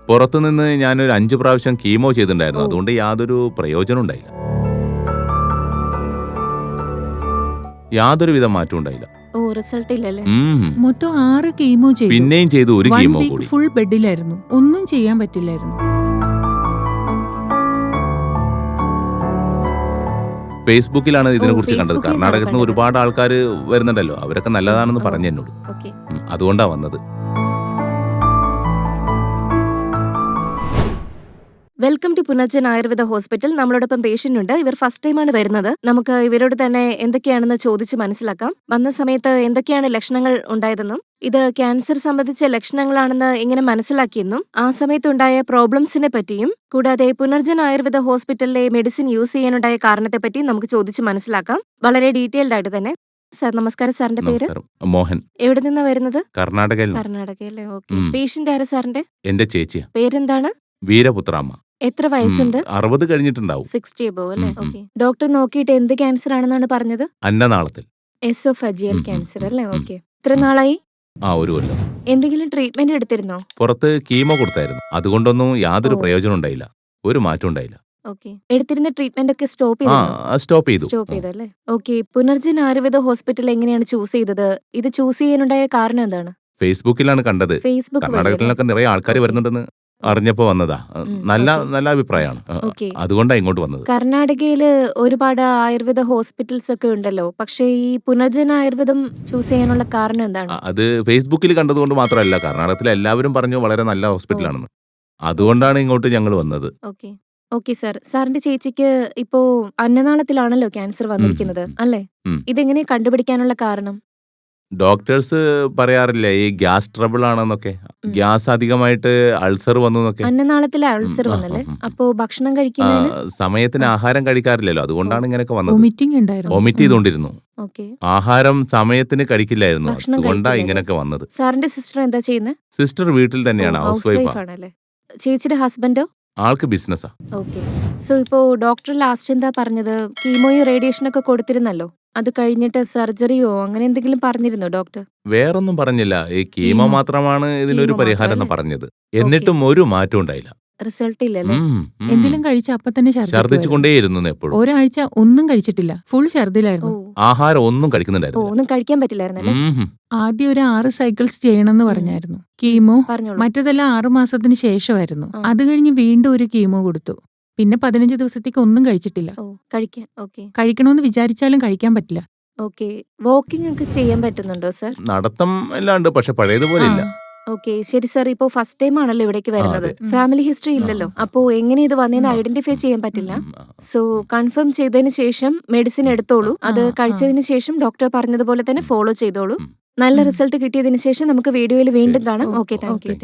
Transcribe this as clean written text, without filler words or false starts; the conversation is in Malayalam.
പുറത്തുനിന്ന് ഞാനൊരു 5 പ്രാവശ്യം കീമോ ചെയ്തിട്ടുണ്ടായിരുന്നു. അതുകൊണ്ട് യാതൊരു പ്രയോജനം ഉണ്ടായില്ല. യാതൊരുവിധ മാറ്റം ഉണ്ടായില്ല. റിസൾട്ട് ഇല്ലല്ലേ? മൊത്തം 6 കീമോ ചെയ്തു. പിന്നെയും ചെയ്തു ഒരു കീമോ കൂടി. ഫുൾ ബെഡിലായിരുന്നു, ഒന്നും ചെയ്യാൻ പറ്റില്ലായിരുന്നു. ഫേസ്ബുക്കിലാണ് ഇതിനെ കുറിച്ച് കണ്ടത്. കർണാടകത്തിൽ നിന്ന് ഒരുപാട് ആൾക്കാർ വരുന്നുണ്ടല്ലോ, അവരൊക്കെ നല്ലതാണെന്ന് പറഞ്ഞു എന്നോട്. അതുകൊണ്ടാ വന്നത്. Welcome to Punarjan Ayurveda hospital. നമ്മളോടൊപ്പം പേഷ്യന്റ് ഉണ്ട്. ഇവർ ഫസ്റ്റ് ടൈമാണ് വരുന്നത്. നമുക്ക് ഇവരോട് തന്നെ എന്തൊക്കെയാണെന്ന് ചോദിച്ച് മനസ്സിലാക്കാം. വന്ന സമയത്ത് എന്തൊക്കെയാണ് ലക്ഷണങ്ങൾ ഉണ്ടായതെന്നും ഇത് ക്യാൻസർ സംബന്ധിച്ച ലക്ഷണങ്ങളാണെന്ന് എങ്ങനെ മനസ്സിലാക്കിയെന്നും ആ സമയത്തുണ്ടായ പ്രോബ്ലംസിനെ പറ്റിയും കൂടാതെ പുനർജൻ ആയുർവേദ ഹോസ്പിറ്റലിലെ മെഡിസിൻ യൂസ് ചെയ്യാനുണ്ടായ കാരണത്തെ പറ്റിയും നമുക്ക് ചോദിച്ച് മനസ്സിലാക്കാം. വളരെ ഡീറ്റെയിൽഡ് ആയിട്ട് തന്നെ. സാർ നമസ്കാരം. സാറിന്റെ പേര്? മോഹൻ. എവിടെ നിന്നാ വരുന്നത്? കർണാടകയിലെ. ഓക്കെ. പേഷ്യന്റ് ആരാ സാറിന്റെ? എന്റെ ചേച്ചിയാ. പേരെന്താണ്? വീരപുത്രാമ്മ. എത്ര വയസ്സുണ്ട്? 60 കഴിഞ്ഞിട്ടുണ്ടാവും. 60 above അല്ലേ? ഓക്കെ. ഡോക്ടർ നോക്കിയിട്ട് എന്ത് ക്യാൻസർ ആണെന്നാണ് പറഞ്ഞത്? അന്നനാളത്തിൽ. എസോഫേജിയൽ ക്യാൻസർ അല്ലേ? ഓക്കെ. എത്ര നാളായി? 1 കൊല്ലം. എന്തെങ്കിലും ട്രീറ്റ്മെന്റ് എടുത്തിരുന്നോ? പുറത്ത് കീമോ കൊടുത്തായിരുന്നു. അതുകൊണ്ടൊന്നും യാതൊരു പ്രയോജനം ഉണ്ടായില്ല. ഒരു മാറ്റം ഉണ്ടായില്ല. ഓക്കെ. എടുത്തിരുന്ന ട്രീറ്റ്മെന്റ് ഒക്കെ സ്റ്റോപ്പ് ചെയ്തു അല്ലേ? ഓക്കെ. പുനർജൻ ആയുർവേദ ഹോസ്പിറ്റൽ എങ്ങനെയാണ് ചൂസ് ചെയ്തത്? ഇത് ചൂസ് ചെയ്യാനുണ്ടായ കാരണം എന്താണ്? ഫേസ്ബുക്കിലാണ് കണ്ടത്. കർണാടകത്തിലൊക്കെ നിറയെ ആൾക്കാർ വരുന്നുണ്ടെന്ന് അറിഞ്ഞപ്പോ വന്നതാ. നല്ല അഭിപ്രായമാണ്. അതുകൊണ്ടാണ് ഇങ്ങോട്ട് വന്നത്. കർണാടകയില് ഒരുപാട് ആയുർവേദ ഹോസ്പിറ്റൽസ് ഒക്കെ ഉണ്ടല്ലോ, പക്ഷേ ഈ പുനർജൻ ആയുർവേദം ചൂസ് ചെയ്യാനുള്ള കാരണം എന്താണ്? അത് ഫേസ്ബുക്കിൽ കണ്ടതുകൊണ്ട് മാത്രമല്ല, കർണാടകത്തിലെ എല്ലാവരും പറഞ്ഞു വളരെ നല്ല ഹോസ്പിറ്റലാണെന്ന്. അതുകൊണ്ടാണ് ഇങ്ങോട്ട് ഞങ്ങൾ വന്നത്. Okay sir. സാറിന്റെ ചേച്ചിക്ക് ഇപ്പോ അന്നനാളത്തിലാണല്ലോ ക്യാൻസർ വന്നിരിക്കുന്നത് അല്ലേ? ഇതെങ്ങനെ കണ്ടുപിടിക്കാനുള്ള കാരണം? ഡോക്ടേഴ്സ് പറയാറില്ല ഈ ഗ്യാസ് ട്രബിൾ ആണെന്നൊക്കെ. ഗ്യാസ് അധികമായിട്ട് അൾസർ വന്നു എന്നൊക്കെ. അന്നനാളത്തിലെ അൾസർ വന്നല്ലേ? അപ്പോ ഭക്ഷണം കഴിക്കുന്നതിന് സമയത്തിന് ആഹാരം കഴിക്കാറില്ലല്ലോ, അതുകൊണ്ടാണ് ഇങ്ങനെയൊക്കെ വന്നത്. വൊമിറ്റ് ചെയ്തോണ്ടിരുന്നു. ആഹാരം സമയത്തിന് കഴിക്കില്ലായിരുന്നു. അതുകൊണ്ടാണ് ഇങ്ങനെയൊക്കെ വന്നത്. സാറിന്റെ സിസ്റ്റർ എന്താ ചെയ്യുന്നത്? സിസ്റ്റർ വീട്ടിൽ തന്നെയാണ്, ഹൗസ് വൈഫ് ആണല്ലേ? ചേച്ചിയുടെ ഹസ്ബൻഡോ? ആൾക്ക് ബിസിനസ്സാ. ഓക്കെ. സോ ഇപ്പോ ഡോക്ടർ ലാസ്റ്റ് എന്താ പറഞ്ഞത്? കീമോയും റേഡിയേഷനൊക്കെ കൊടുത്തിരുന്നല്ലോ, അത് കഴിഞ്ഞിട്ട് സർജറിയോ അങ്ങനെ എന്തെങ്കിലും പറഞ്ഞിരുന്നോ ഡോക്ടർ? വേറൊന്നും പറഞ്ഞില്ല. ഈ കീമോ മാത്രമാണ് ഇതിനൊരു പരിഹാരം എന്ന് പറഞ്ഞത്. എന്നിട്ടും ഒരു മാറ്റം ഉണ്ടായില്ല. റിസൾട്ട് ഇല്ലല്ലേ? എന്തെങ്കിലും കഴിച്ച അപ്പൊ തന്നെ ഛർദിച്ചുകൊണ്ടേയിരുന്നു എപ്പോഴും. ഒരാഴ്ച ഒന്നും കഴിച്ചിട്ടില്ല, ഫുൾ ഛർദിലായിരുന്നു. ആഹാരം ഒന്നും കഴിക്കുന്നുണ്ടായിരുന്നു. ഒന്നും കഴിക്കാൻ പറ്റില്ലായിരുന്നല്ലേ? ആദ്യം ഒരു 6 സൈക്കിൾസ് ചെയ്യണമെന്ന് പറഞ്ഞായിരുന്നു കീമോ. മറ്റതെല്ലാം 6 മാസത്തിന് ശേഷമായിരുന്നു. അത് കഴിഞ്ഞ് വീണ്ടും ഒരു കീമോ കൊടുത്തു. പിന്നെ 15 ദിവസത്തേക്ക് ഒന്നും കഴിച്ചിട്ടില്ല. കഴിക്കണമെന്ന് വിചാരിച്ചാലും കഴിക്കാൻ പറ്റില്ല. വാക്കിംഗ് ഒക്കെ ചെയ്യാൻ പറ്റുന്നുണ്ടോ സർ? നടത്തം എല്ലാം ഉണ്ട്, പക്ഷെ പഴയതുപോലെ ഇല്ല. ഓക്കെ, ശരി സർ. ഇപ്പോ ഫസ്റ്റ് ടൈം ആണല്ലോ ഇവിടേക്ക് വരുന്നത്. ഫാമിലി ഹിസ്റ്ററി ഇല്ലല്ലോ, അപ്പോ എങ്ങനെ ഇത് വന്നതെന്ന് ഐഡന്റിഫൈ ചെയ്യാൻ പറ്റില്ല. സോ കൺഫേം ചെയ്തതിന് ശേഷം മെഡിസിൻ എടുത്തോളൂ. അത് കഴിച്ചതിന് ശേഷം ഡോക്ടർ പറഞ്ഞതുപോലെ തന്നെ ഫോളോ ചെയ്തോളൂ. നല്ല റിസൾട്ട് കിട്ടിയതിന് ശേഷം നമുക്ക് വീഡിയോയിൽ വീണ്ടും കാണാം. Okay, thank you.